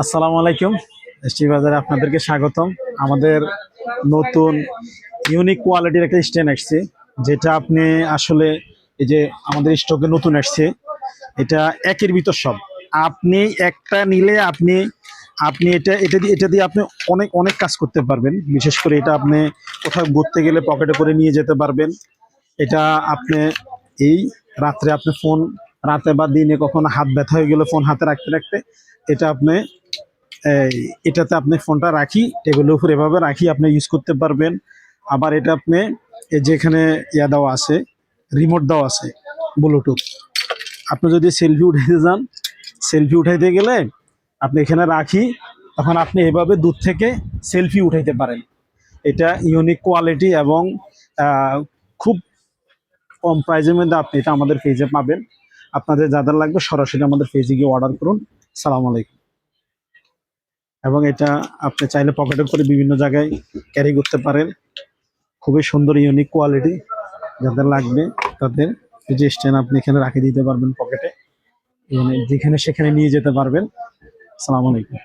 আসসালামু আলাইকুম। এসটি বাজারে আপনাদেরকে স্বাগতম। আমাদের নতুন ইউনিক কোয়ালিটির একটা স্ট্যান্ড আসছে, যেটা আপনি আসলে এই যে আমাদের স্টকে নতুন আসছে। এটা একের ভিতর সব। আপনি একটা নিলে আপনি আপনি এটা দিয়ে আপনি অনেক অনেক কাজ করতে পারবেন। বিশেষ করে এটা আপনি কোথাও ঘুরতে গেলে পকেটে করে নিয়ে যেতে পারবেন। এটা আপনি এই রাত্রে আপনি ফোন, রাতে বা দিনে কখনো হাত ব্যথা হয়ে গেলে ফোন হাতে রাখতে রাখতে এটা আপনি এই এটাতে আপনি ফোনটা রাখি টেবিলের উপর, এভাবে রাখি আপনি ইউজ করতে পারবেন। আবার এটা আপনি এই যেখানে দেওয়া আছে, রিমোট দেওয়া আছে ব্লুটুথ। আপনি যদি সেলফি উঠাইতে যান, সেলফি উঠাইতে গেলে আপনি এখানে রাখি, তখন আপনি এভাবে দূর থেকে সেলফি উঠাইতে পারেন। এটা ইউনিক কোয়ালিটি এবং খুব কম প্রাইজের মধ্যে আপনি এটা আমাদের পেজে পাবেন। আপনাদের যাদের লাগবে সরাসরি আমাদের পেজে গিয়ে অর্ডার করুন। সালাম আলাইকুম। এবং এটা আপনি চাইলে পকেটে করে বিভিন্ন জায়গায় ক্যারি করতে পারেন। খুবই সুন্দর ইউনিক কোয়ালিটি। যাদের লাগবে তাদের এই যে স্ট্যান্ড আপনি এখানে রাখে দিতে পারবেন পকেটে, যেখানে সেখানে নিয়ে যেতে পারবেন। সালাম আলাইকুম।